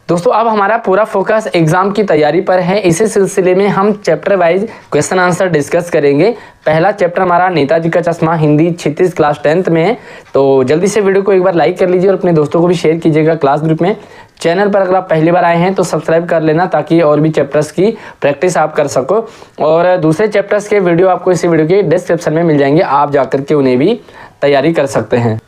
दोस्तों अब हमारा पूरा फोकस एग्जाम की तैयारी पर है। इसी सिलसिले में हम chapter wise question answer discuss करेंगे। पहला चैप्टर हमारा नेताजी का चश्मा हिंदी क्षितिज क्लास 10th में है, तो जल्दी से वीडियो को एक बार लाइक कर लीजिए और अपने दोस्तों को भी शेयर कीजिएगा क्लास ग्रुप में। चैनल पर अगर आप पहली बार आए हैं तो सब्सक्राइब कर लेना ताकि और भी चैप्टर्स की प्रैक्टिस आप कर सको। और दूसरे चैप्टर्स के वीडियो आपको इसी वीडियो के डिस्क्रिप्शन में मिल जाएंगे, आप जाकर के उन्हें भी तैयारी कर सकते हैं।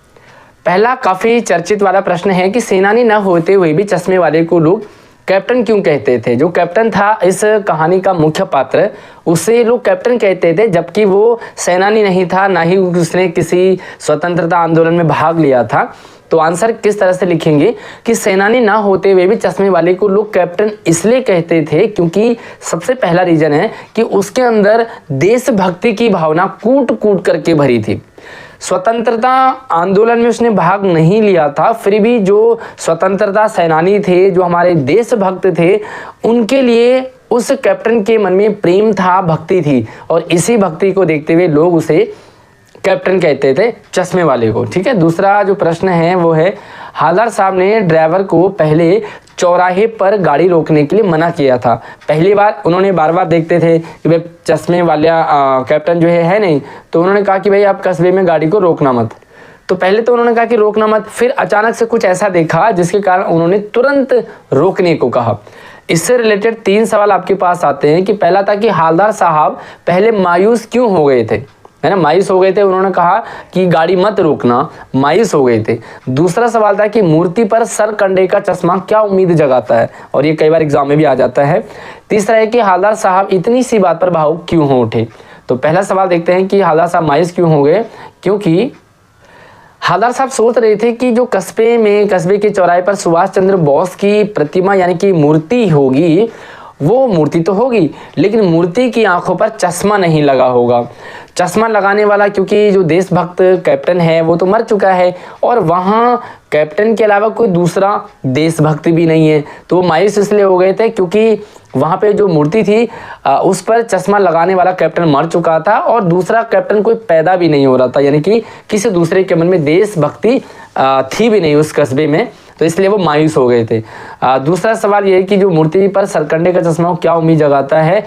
पहला काफ़ी चर्चित वाला प्रश्न है कि सेनानी न होते हुए भी चश्मे वाले को लोग कैप्टन क्यों कहते थे। जो कैप्टन था इस कहानी का मुख्य पात्र, उसे लोग कैप्टन कहते थे, जबकि वो सेनानी नहीं था, ना ही उसने किसी स्वतंत्रता आंदोलन में भाग लिया था। तो आंसर किस तरह से लिखेंगे कि सेनानी ना होते हुए भी चश्मे वाले को लोग कैप्टन इसलिए कहते थे क्योंकि सबसे पहला रीजन है कि उसके अंदर देशभक्ति की भावना कूट कूट करके भरी थी। स्वतंत्रता आंदोलन में उसने भाग नहीं लिया था, फिर भी जो स्वतंत्रता सेनानी थे, जो हमारे देशभक्त थे, उनके लिए उस कैप्टन के मन में प्रेम था, भक्ति थी, और इसी भक्ति को देखते हुए लोग उसे कैप्टन कहते थे, चश्मे वाले को। ठीक है। दूसरा जो प्रश्न है वो है, हालदार साहब ने ड्राइवर को पहले चौराहे पर गाड़ी रोकने के लिए मना किया था। पहली बार उन्होंने बार बार देखते थे कि भाई चश्मे वाला कैप्टन जो है नहीं, तो उन्होंने कहा कि भाई आप कस्बे में गाड़ी को रोकना मत। तो पहले तो उन्होंने कहा कि रोकना मत, फिर अचानक से कुछ ऐसा देखा जिसके कारण उन्होंने तुरंत रोकने को कहा। इससे रिलेटेड 3 सवाल आपके पास आते हैं कि पहला था कि हालदार साहब पहले मायूस क्यों हो गए थे, है ना, मायूस हो गए थे, उन्होंने कहा कि गाड़ी मत रोकना, मायूस हो गए थे। दूसरा सवाल था कि मूर्ति पर सर कंडे का चश्मा क्या उम्मीद जगाता है, और ये कई बार एग्जाम में भी आ जाता है। तीसरा है कि हालदार साहब इतनी सी बात पर भावुक क्यों हो उठे। तो पहला सवाल देखते हैं कि हालदार साहब मायूस क्यों हो गए, क्योंकि हालदार साहब सोच रहे थे कि जो कस्बे के चौराहे पर सुभाष चंद्र बोस की प्रतिमा यानी कि मूर्ति होगी, वो मूर्ति तो होगी लेकिन मूर्ति की आंखों पर चश्मा नहीं लगा होगा। चश्मा लगाने वाला, क्योंकि जो देशभक्त कैप्टन है वो तो मर चुका है और वहाँ कैप्टन के अलावा कोई दूसरा देशभक्त भी नहीं है, तो वो मायूस इसलिए हो गए थे क्योंकि वहाँ पे जो मूर्ति थी उस पर चश्मा लगाने वाला कैप्टन मर चुका था और दूसरा कैप्टन कोई पैदा भी नहीं हो रहा था, यानी कि किसी दूसरे के मन में देशभक्ति थी भी नहीं उस कस्बे में, तो इसलिए वो मायूस हो गए थे। दूसरा सवाल ये है कि जो मूर्ति पर सरकंडे का चश्मा क्या उम्मीद जगाता है।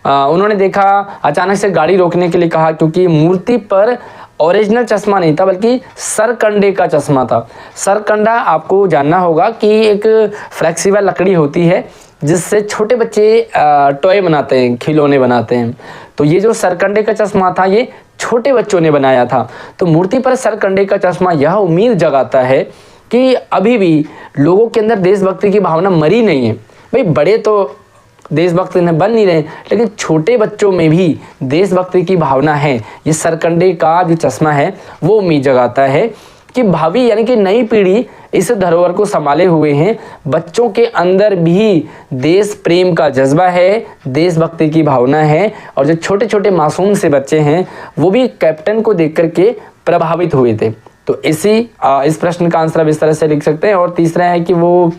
उन्होंने देखा, अचानक से गाड़ी रोकने के लिए कहा, क्योंकि मूर्ति पर ओरिजिनल चश्मा नहीं था बल्कि सरकंडे का चश्मा था। सरकंडा आपको जानना होगा कि एक फ्लेक्सिबल लकड़ी होती है जिससे छोटे बच्चे टॉय बनाते हैं, खिलौने बनाते हैं। तो ये जो सरकंडे का चश्मा था ये छोटे बच्चों ने बनाया था। तो मूर्ति पर सरकंडे का चश्मा यह उम्मीद जगाता है कि अभी भी लोगों के अंदर देशभक्ति की भावना मरी नहीं है। भाई बड़े तो देशभक्त बन नहीं रहे, लेकिन छोटे बच्चों में भी देशभक्ति की भावना है। ये सरकंडे का जो चश्मा है वो उम्मीद जगाता है कि भावी यानी कि नई पीढ़ी इस धरोहर को संभाले हुए हैं। बच्चों के अंदर भी देश प्रेम का जज्बा है, देशभक्ति की भावना है, और जो छोटे छोटे मासूम से बच्चे हैं वो भी कैप्टन को देख करके प्रभावित हुए थे। तो इस प्रश्न का आंसर आप इस तरह से लिख सकते हैं। और तीसरा है कि वो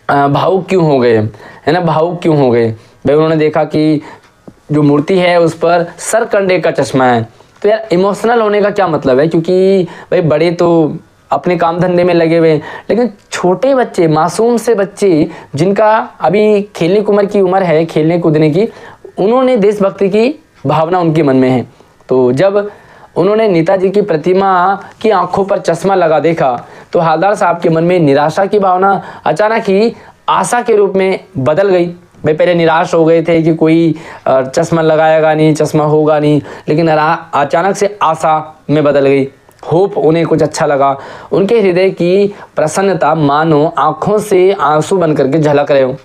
भावुक क्यों हो गए, है ना, भावुक क्यों हो गए। भाई उन्होंने देखा कि जो मूर्ति है उस पर सरकंडे का चश्मा है, तो यार इमोशनल होने का क्या मतलब है, क्योंकि भाई बड़े तो अपने काम धंधे में लगे हुए हैं, लेकिन छोटे बच्चे, मासूम से बच्चे जिनका अभी खेलने की उम्र है, खेलने कूदने की, उन्होंने देशभक्ति की भावना उनके मन में है। तो जब उन्होंने नेताजी की प्रतिमा की आंखों पर चश्मा लगा देखा तो हालदार साहब के मन में निराशा की भावना अचानक ही आशा के रूप में बदल गई। भाई पहले निराश हो गए थे कि कोई चश्मा लगाएगा नहीं, चश्मा होगा नहीं, लेकिन अचानक से आशा में बदल गई, होप, उन्हें कुछ अच्छा लगा। उनके हृदय की प्रसन्नता मानो आंखों से आंसू बन करके झलक रहे हो।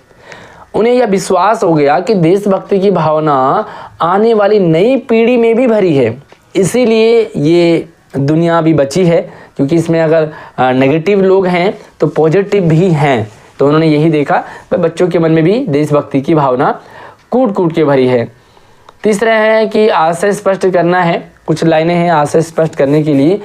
उन्हें यह विश्वास हो गया कि देशभक्ति की भावना आने वाली नई पीढ़ी में भी भरी है, इसीलिए ये दुनिया भी बची है, क्योंकि इसमें अगर नेगेटिव लोग हैं तो पॉजिटिव भी हैं। तो उन्होंने यही देखा कि बच्चों के मन में भी देशभक्ति की भावना कूट कूट के भरी है। तीसरा है कि आशय स्पष्ट करना है। कुछ लाइनें हैं आशय स्पष्ट करने के लिए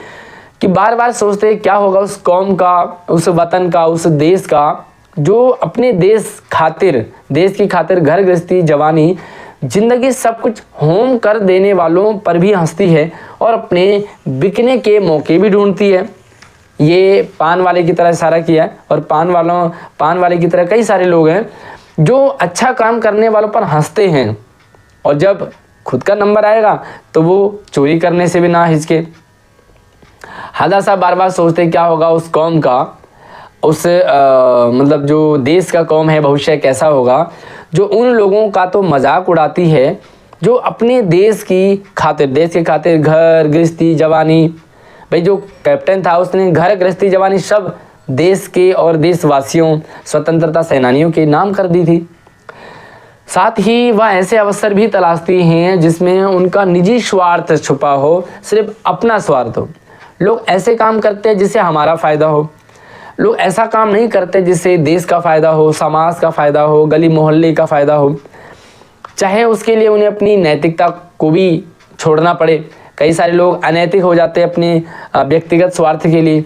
कि बार बार सोचते क्या होगा उस कौम का, उस वतन का, उस देश का जो अपने देश की खातिर घर गृहस्थी, जवानी, जिंदगी सब कुछ होम कर देने वालों पर भी हंसती है और अपने बिकने के मौके भी ढूंढती है। ये पान वाले की तरह इशारा किया है। और पान वाले की तरह कई सारे लोग हैं जो अच्छा काम करने वालों पर हंसते हैं, और जब खुद का नंबर आएगा तो वो चोरी करने से भी ना हिचके। हादर साहब बार बार सोचते क्या होगा उस कौम का, उस मतलब जो देश का कौम है, भविष्य कैसा होगा, जो उन लोगों का तो मजाक उड़ाती है जो अपने देश की खातिर, देश के खातिर घर गृहस्थी जवानी, भाई जो कैप्टन था उसने घर गृहस्थी जवानी सब देश के और देशवासियों स्वतंत्रता सेनानियों के नाम कर दी थी। साथ ही वह ऐसे अवसर भी तलाशती हैं जिसमें उनका निजी स्वार्थ छुपा हो, सिर्फ अपना स्वार्थ हो। लोग ऐसे काम करते हैं जिससे हमारा फ़ायदा हो, लोग ऐसा काम नहीं करते जिससे देश का फ़ायदा हो, समाज का फ़ायदा हो, गली मोहल्ले का फ़ायदा हो, चाहे उसके लिए उन्हें अपनी नैतिकता को भी छोड़ना पड़े। कई सारे लोग अनैतिक हो जाते हैं अपने व्यक्तिगत स्वार्थ के लिए।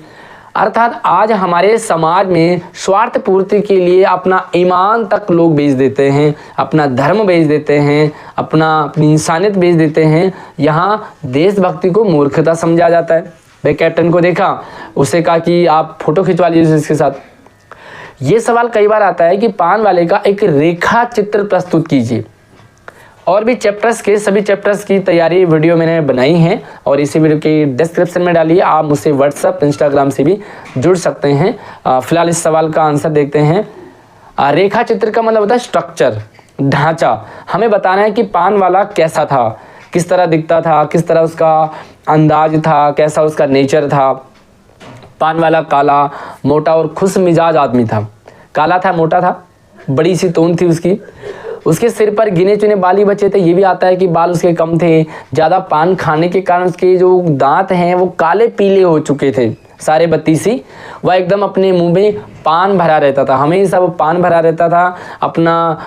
अर्थात आज हमारे समाज में स्वार्थ पूर्ति के लिए अपना ईमान तक लोग बेच देते हैं, अपना धर्म बेच देते हैं, अपनी इंसानियत बेच देते हैं। यहाँ देशभक्ति को मूर्खता समझा जाता है। भाई कैप्टन को देखा, उसे कहा कि आप फोटो खिंचवा लीजिए इसके साथ। ये सवाल कई बार आता है कि पान वाले का एक रेखा चित्र प्रस्तुत कीजिए। और भी चैप्टर्स के सभी चैप्टर्स की तैयारी वीडियो मैंने बनाई है और इसी वीडियो के डिस्क्रिप्शन में डालिए। आप मुझसे व्हाट्सएप इंस्टाग्राम से भी जुड़ सकते हैं। फिलहाल इस सवाल का आंसर देखते हैं। रेखा चित्र का मतलब होता है स्ट्रक्चर, ढांचा। हमें बताना है कि पान वाला कैसा था, किस तरह दिखता था, किस तरह उसका अंदाज था, कैसा उसका नेचर था। पान वाला काला, मोटा और खुश मिजाज आदमी था। काला था, मोटा था, बड़ी सी तोंद थी उसके सिर पर गिने चुने बाल ही बचे थे। ये भी आता है कि बाल उसके कम थे। ज़्यादा पान खाने के कारण उसके जो दांत हैं वो काले पीले हो चुके थे, सारे बत्तीसी। वह एकदम अपने मुंह में पान भरा रहता था, हमेशा वो पान भरा रहता था, अपना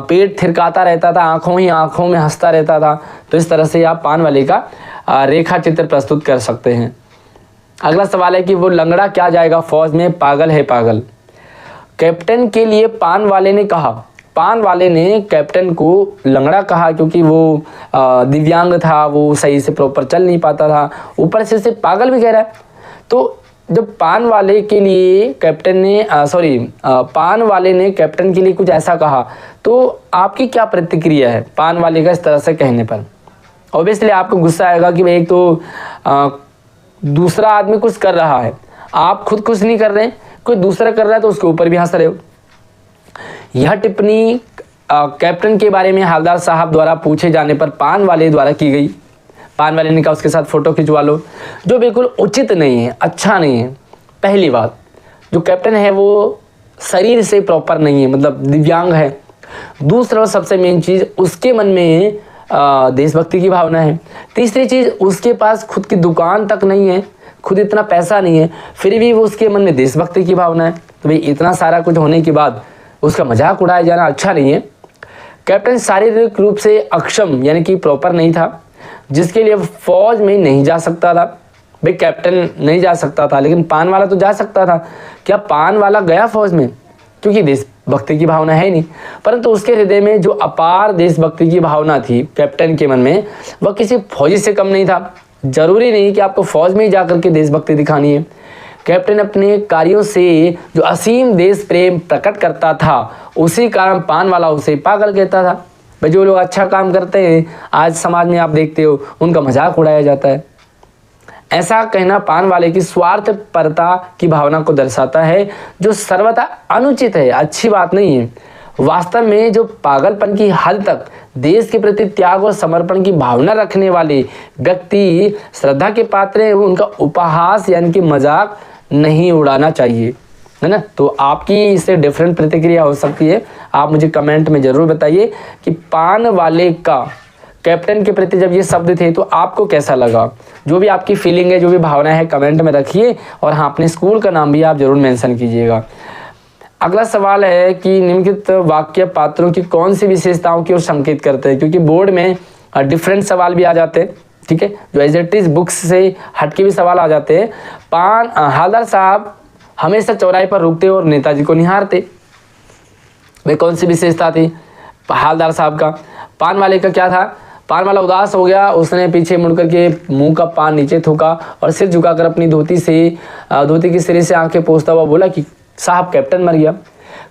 पेट थिरकाता रहता था, आँखों में हंसता रहता था। तो इस तरह से आप पान वाले का रेखा चित्र प्रस्तुत कर सकते हैं। अगला सवाल है कि वो लंगड़ा क्या जाएगा फौज में, पागल है पागल। कैप्टन के लिए पान वाले ने कहा, पान वाले ने कैप्टन को लंगड़ा कहा क्योंकि वो दिव्यांग था, वो सही से प्रॉपर चल नहीं पाता था, ऊपर से उसे पागल भी कह रहा है। तो जब पान वाले के लिए कैप्टन ने पान वाले ने कैप्टन के लिए कुछ ऐसा कहा तो आपकी क्या प्रतिक्रिया है पान वाले का इस तरह से कहने पर? ऑब्वियसली आपको गुस्सा आएगा कि भाई एक तो दूसरा आदमी कुछ कर रहा है, आप खुद कुछ नहीं कर रहे हैं, कोई दूसरा कर रहा है तो उसके ऊपर भी हंस रहे हो। यह टिप्पणी कैप्टन के बारे में हवलदार साहब द्वारा पूछे जाने पर पान वाले द्वारा की गई। पान वाले ने कहा उसके साथ फोटो खिंचवा लो, जो बिल्कुल उचित नहीं है, अच्छा नहीं है। पहली बात, जो कैप्टन है वो शरीर से प्रॉपर नहीं है, मतलब दिव्यांग है। दूसरा सबसे मेन चीज़, उसके मन में देशभक्ति की भावना है। तीसरी चीज़, उसके पास खुद की दुकान तक नहीं है, खुद इतना पैसा नहीं है, फिर भी वो उसके मन में देशभक्ति की भावना है। तो भाई इतना सारा कुछ होने के बाद उसका मजाक उड़ाया जाना अच्छा नहीं है। कैप्टन शारीरिक रूप से अक्षम यानी कि प्रॉपर नहीं था, जिसके लिए फौज में नहीं जा सकता था। भाई कैप्टन नहीं जा सकता था, लेकिन पान वाला तो जा सकता था। क्या पान वाला गया फौज में? क्योंकि देशभक्ति की भावना है नहीं, परंतु उसके हृदय में जो अपार देशभक्ति की भावना थी कैप्टन के मन में, वह किसी फौजी से कम नहीं था। जरूरी नहीं कि आपको फौज में ही जाकर के देशभक्ति दिखानी है। कैप्टन अपने कार्यों से जो असीम देश प्रेम प्रकट करता था, उसी कारण पान वाला उसे पागल कहता था। भाई जो लोग अच्छा काम करते हैं आज समाज में आप देखते हो, उनका मजाक उड़ाया जाता है। ऐसा कहना पान वाले की स्वार्थपरता की भावना को दर्शाता है, जो सर्वथा अनुचित है, अच्छी बात नहीं है। वास्तव में जो पागलपन की हद तक देश के प्रति त्याग और समर्पण की भावना रखने वाले व्यक्ति श्रद्धा के पात्र हैं, उनका उपहास यानी कि मजाक नहीं उड़ाना चाहिए, है ना। तो आपकी इससे डिफरेंट प्रतिक्रिया हो सकती है। आप मुझे कमेंट में ज़रूर बताइए कि पान वाले का कैप्टन के प्रति जब ये शब्द थे तो आपको कैसा लगा। जो भी आपकी फीलिंग है, जो भी भावना है, कमेंट में रखिए। और हाँ, अपने स्कूल का नाम भी आप ज़रूर मेंशन कीजिएगा। अगला सवाल है कि निम्नलिखित वाक्य पात्रों की कौन सी विशेषताओं की ओर संकेत करते हैं, क्योंकि बोर्ड में डिफरेंट सवाल भी आ जाते हैं, ठीक है, जो एज इट इज बुक्स से हटके भी सवाल आ जाते हैं। हवलदार साहब हमेशा चौराहे पर रुकते और नेताजी को निहारते। वे कौन सी विशेषता थी हवलदार साहब का? पान वाले का क्या था? पान वाला उदास हो गया, उसने पीछे मुड़ करके मुंह का पान नीचे थूका और सिर झुकाकर अपनी धोती की सिरे से आंखें पोंछता हुआ बोला कि साहब कैप्टन मर गया।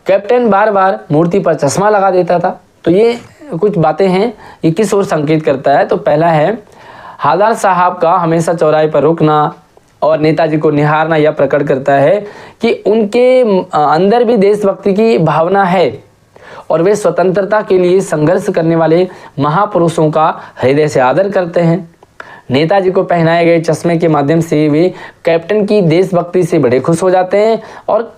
कैप्टन बार बार मूर्ति पर चश्मा लगा देता था। तो ये कुछ बातें हैं, ये किस ओर संकेत करता है। तो पहला है, हवलदार साहब का हमेशा चौराहे पर रुकना और नेताजी को निहारना यह प्रकट करता है कि उनके अंदर भी देशभक्ति की भावना है और वे स्वतंत्रता के लिए संघर्ष करने वाले महापुरुषों का हृदय से आदर करते हैं। नेताजी को पहनाए गए चश्मे के माध्यम से वे कैप्टन की देशभक्ति से बड़े खुश हो जाते हैं और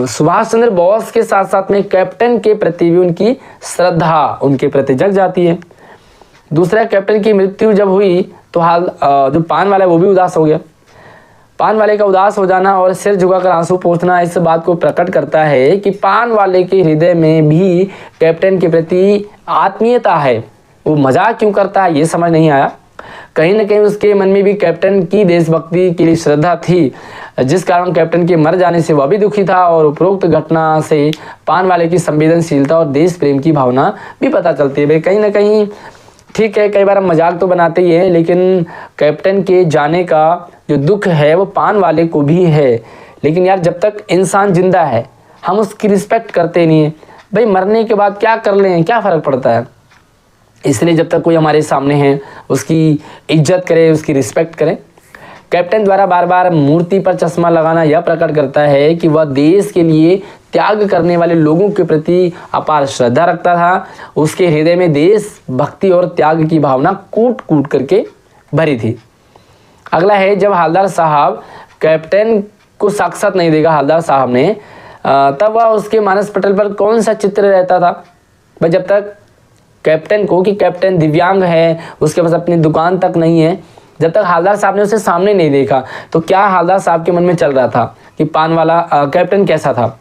सुभाष चंद्र बोस के साथ साथ में कैप्टन के प्रति भी उनकी श्रद्धा उनके प्रति जग जाती है। दूसरा, कैप्टन की मृत्यु जब हुई तो जो पान वाला है वो भी उदास हो गया। पान वाले का उदास हो जाना और सिर झुकाकर आंसू पोंछना इस बात को प्रकट करता है कि पान वाले के हृदय में भी कैप्टन के प्रति आत्मीयता है। वो मजाक क्यों करता है ये समझ नहीं आया। कहीं ना कहीं उसके मन में भी कैप्टन की देशभक्ति के लिए श्रद्धा थी, जिस कारण कैप्टन के मर जाने से वह भी दुखी था और उपरोक्त घटना से पान वाले की संवेदनशीलता और देश प्रेम की भावना भी पता चलती है। भाई कहीं ना कहीं ठीक है, कई बार हम मजाक तो बनाते ही हैं, लेकिन कैप्टन के जाने का जो दुख है वो पान वाले को भी है। लेकिन यार जब तक इंसान जिंदा है हम उसकी रिस्पेक्ट करते नहीं है। भाई मरने के बाद क्या कर लें, क्या फ़र्क पड़ता है। इसलिए जब तक कोई हमारे सामने है उसकी इज्जत करें, उसकी रिस्पेक्ट करें। कैप्टन द्वारा बार बार मूर्ति पर चश्मा लगाना यह प्रकट करता है कि वह देश के लिए त्याग करने वाले लोगों के प्रति अपार श्रद्धा रखता था। उसके हृदय में देश भक्ति और त्याग की भावना कूट कूट करके भरी थी। अगला है, जब हवलदार साहब कैप्टन को साक्षात नहीं देखा हवलदार साहब ने, तब वह उसके मानस पटल पर कौन सा चित्र रहता था। भाई जब तक कैप्टन को कि कैप्टन दिव्यांग है, उसके पास अपनी दुकान तक नहीं है, जब तक हवलदार साहब ने उसे सामने नहीं देखा तो क्या हवलदार साहब के मन में चल रहा था कि पान वाला कैप्टन कैसा था।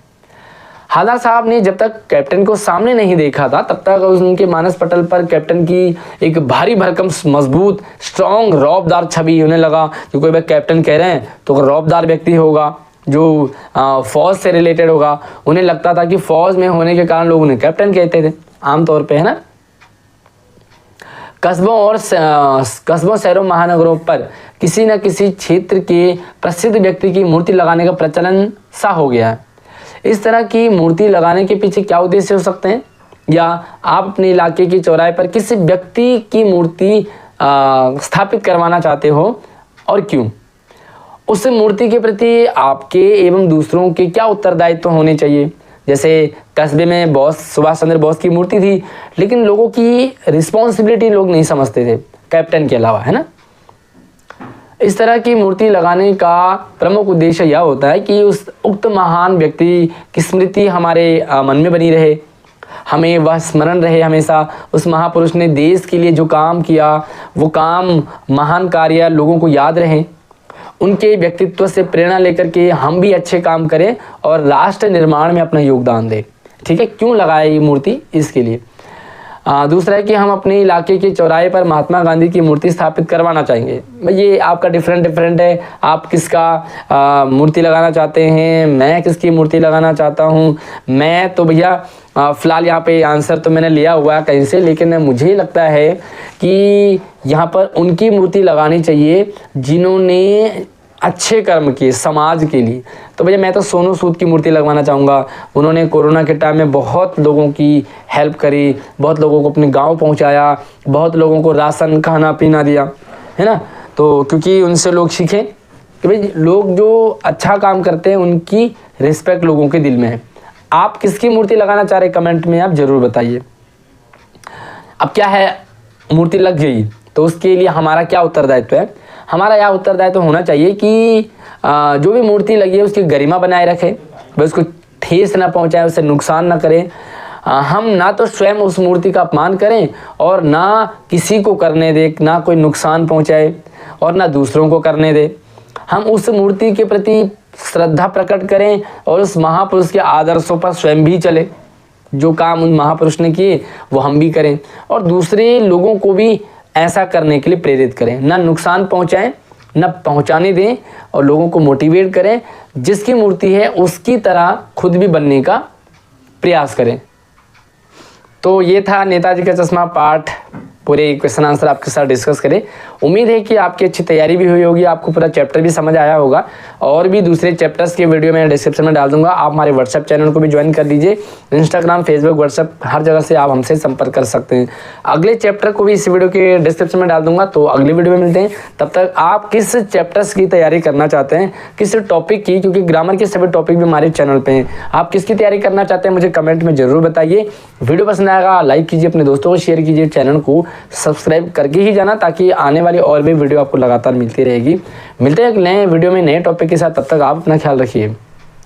हवलदार साहब ने जब तक कैप्टन को सामने नहीं देखा था तब तक उनके मानस पटल पर कैप्टन की एक भारी भरकम मजबूत स्ट्रॉन्ग रौबदार छवि उन्हें लगा कि कोई भाई कैप्टन कह रहे हैं तो रौबदार व्यक्ति होगा जो फौज से रिलेटेड होगा। उन्हें लगता था कि फौज में होने के कारण लोग उन्हें कैप्टन कहते थे आमतौर पर, है ना। कस्बों शहरों महानगरों पर किसी न किसी क्षेत्र के प्रसिद्ध व्यक्ति की मूर्ति लगाने का प्रचलन सा हो गया है। इस तरह की मूर्ति लगाने के पीछे क्या उद्देश्य हो सकते हैं, या आप अपने इलाके की चौराहे पर किसी व्यक्ति की मूर्ति स्थापित करवाना चाहते हो और क्यों। उस मूर्ति के प्रति आपके एवं दूसरों के क्या उत्तरदायित्व होने चाहिए। जैसे कस्बे में सुभाष चंद्र बोस की मूर्ति थी, लेकिन लोगों की रिस्पॉन्सिबिलिटी लोग नहीं समझते थे कैप्टन के अलावा, है ना। इस तरह की मूर्ति लगाने का प्रमुख उद्देश्य यह होता है कि उस उक्त महान व्यक्ति की स्मृति हमारे मन में बनी रहे, हमें वह स्मरण रहे हमेशा। उस महापुरुष ने देश के लिए जो काम किया वो काम महान कार्य लोगों को याद रहे। उनके व्यक्तित्व से प्रेरणा लेकर के हम भी अच्छे काम करें और राष्ट्र निर्माण में अपना योगदान दें। ठीक है, क्यों लगाए ये मूर्ति, इसके लिए। दूसरा है कि हम अपने इलाके के चौराहे पर महात्मा गांधी की मूर्ति स्थापित करवाना चाहेंगे। ये आपका डिफरेंट है, आप किसका मूर्ति लगाना चाहते हैं, मैं किसकी मूर्ति लगाना चाहता हूँ। मैं तो भैया फ़िलहाल यहाँ पे आंसर तो मैंने लिया हुआ है कहीं से, लेकिन मुझे लगता है कि यहाँ पर उनकी मूर्ति लगानी चाहिए जिन्होंने अच्छे कर्म किए समाज के लिए। तो भैया मैं तो सोनू सूद की मूर्ति लगवाना चाहूँगा। उन्होंने कोरोना के टाइम में बहुत लोगों की हेल्प करी, बहुत लोगों को अपने गांव पहुंचाया, बहुत लोगों को राशन खाना पीना दिया, है ना। तो क्योंकि उनसे लोग सीखें कि भाई लोग जो अच्छा काम करते हैं उनकी रिस्पेक्ट लोगों के दिल में है। आप किसकी मूर्ति लगाना चाह रहे कमेंट में आप ज़रूर बताइए। अब क्या है, मूर्ति लग गई तो उसके लिए हमारा क्या उत्तरदायित्व है। हमारा यह उत्तरदायित्व होना चाहिए कि जो भी मूर्ति लगी है उसकी गरिमा बनाए रखें, वह उसको ठेस ना पहुंचाए, उसे नुकसान ना करें। हम ना तो स्वयं उस मूर्ति का अपमान करें और ना किसी को करने दे, ना कोई नुकसान पहुंचाए और ना दूसरों को करने दे। हम उस मूर्ति के प्रति श्रद्धा प्रकट करें और उस महापुरुष के आदर्शों पर स्वयं भी चले। जो काम उन महापुरुष ने किए वो हम भी करें और दूसरे लोगों को भी ऐसा करने के लिए प्रेरित करें। ना नुकसान पहुंचाएं, ना पहुंचाने दें और लोगों को मोटिवेट करें। जिसकी मूर्ति है उसकी तरह खुद भी बनने का प्रयास करें। तो ये था नेताजी का चश्मा पार्ट पूरे क्वेश्चन आंसर आपके साथ डिस्कस करें। उम्मीद है कि आपकी अच्छी तैयारी भी हुई होगी, आपको पूरा चैप्टर भी समझ आया होगा। और भी दूसरे चैप्टर्स के वीडियो मैं डिस्क्रिप्शन में डाल दूंगा, आप हमारे व्हाट्सएप चैनल को भी ज्वाइन कर लीजिए। इंस्टाग्राम, फेसबुक, व्हाट्सएप हर जगह से आप हमसे संपर्क कर सकते हैं। अगले चैप्टर को भी इस वीडियो के डिस्क्रिप्शन में डाल दूंगा। तो अगले वीडियो में मिलते हैं, तब तक आप किस चैप्टर्स की तैयारी करना चाहते हैं, किस टॉपिक की, क्योंकि ग्रामर के सभी टॉपिक भी हमारे चैनल पे हैं, आप किसकी तैयारी करना चाहते हैं मुझे कमेंट में जरूर बताइए। वीडियो पसंद आएगा लाइक कीजिए, अपने दोस्तों को शेयर कीजिए, चैनल को सब्सक्राइब करके ही जाना, ताकि आने वाली और भी वीडियो आपको लगातार मिलती रहेगी। मिलते हैं एक नए वीडियो में नए टॉपिक के साथ, तब तक आप अपना ख्याल रखिए।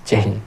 जय हिंद।